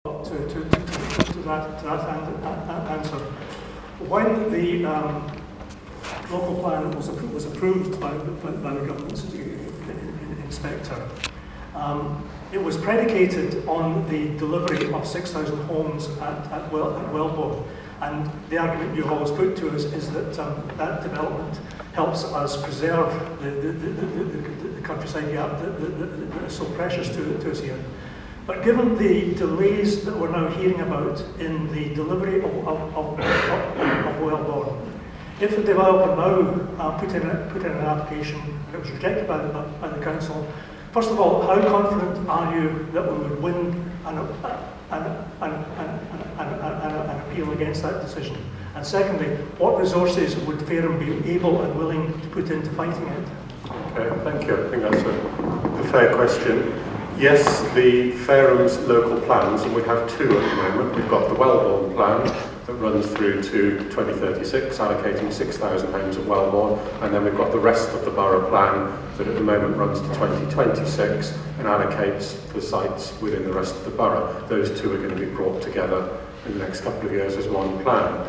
to that answer. When the local plan was approved by the government's inspector, it was predicated on the delivery of 6,000 homes at Welborne. And the argument you always put to us is that that development helps us preserve the countryside gap that is so precious to us here. But given the delays that we're now hearing about in the delivery of Welborne, if the developer now put in an application and it was rejected by the council, first of all, how confident are you that we would win an appeal against that decision? And secondly, what resources would Fairham be able and willing to put into fighting it? Okay, thank you. I think that's a fair question. Yes, the Fairham's local plans, and we have two at the moment. We've got the Welborne plan that runs through to 2036, allocating 6,000 homes at Welborne, and then we've got the rest of the borough plan that at the moment runs to 2026 and allocates the sites within the rest of the borough. Those two are going to be brought together in the next couple of years as one plan.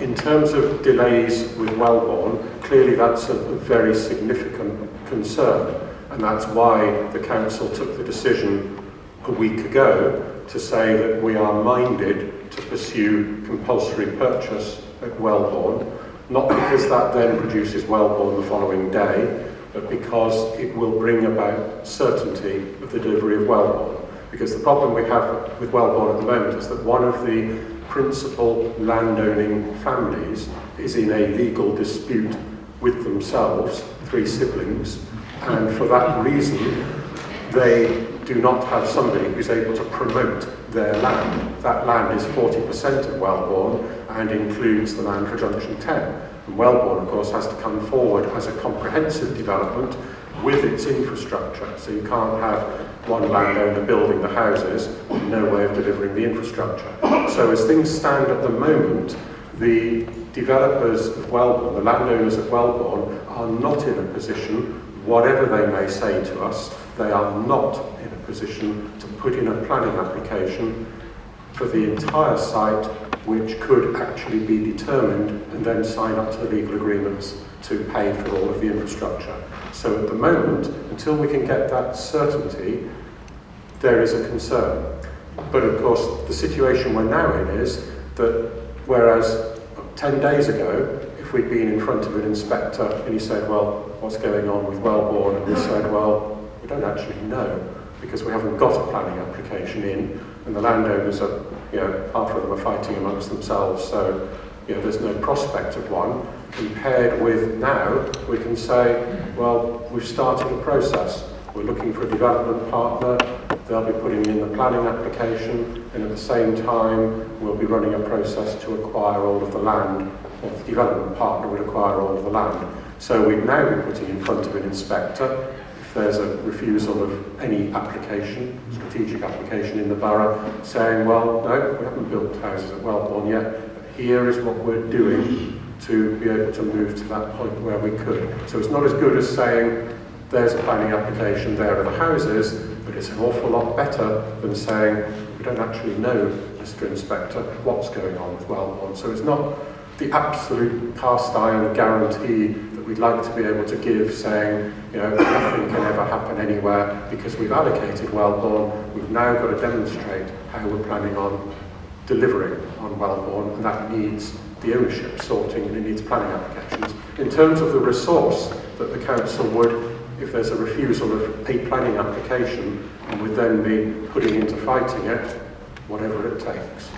In terms of delays with Welborne, clearly that's a very significant concern, and that's why the council took the decision a week ago to say that we are minded to pursue compulsory purchase at Welborne, not because that then produces Welborne the following day, but because it will bring about certainty of the delivery of Welborne. Because the problem we have with Welborne at the moment is that one of the principal landowning families is in a legal dispute with themselves, 3 siblings, and for that reason they do not have somebody who's able to promote their land. That land is 40% of Welborne and includes the land for Junction 10. And Welborne, of course, has to come forward as a comprehensive development with its infrastructure. So you can't have one landowner building the houses with no way of delivering the infrastructure. So as things stand at the moment, the developers of Welborne, the landowners of Welborne, are not in a position, whatever they may say to us, they are not in a position to put in a planning application for the entire site, which could actually be determined and then sign up to the legal agreements to pay for all of the infrastructure. So at the moment, until we can get that certainty, there is a concern. But of course, the situation we're now in is that whereas 10 days ago, if we'd been in front of an inspector and he said, well, what's going on with Welborne? And we said, well, we don't actually know because we haven't got a planning application in, and the landowners are, half of them are fighting amongst themselves, so there's no prospect of one. Compared with now, we can say, well, we've started a process. We're looking for a development partner. They'll be putting in the planning application, and at the same time, we'll be running a process to acquire all of the land, or the development partner would acquire all of the land. So we'd now be putting in front of an inspector, if there's a refusal of any application, strategic application in the borough, saying, well, no, we haven't built houses at Welborne yet, but here is what we're doing to be able to move to that point where we could. So it's not as good as saying, there's a planning application, there are the houses, but it's an awful lot better than saying, we don't actually know, Mr. Inspector, what's going on with Welborne. So it's not the absolute cast iron guarantee that we'd like to be able to give, saying, nothing can ever happen anywhere because we've allocated Welborne. We've now got to demonstrate how we're planning on delivering on Welborne, and that needs the ownership sorting and it needs planning applications. In terms of the resource that the council would, if there's a refusal of a planning application, and would then be putting into fighting it, whatever it takes.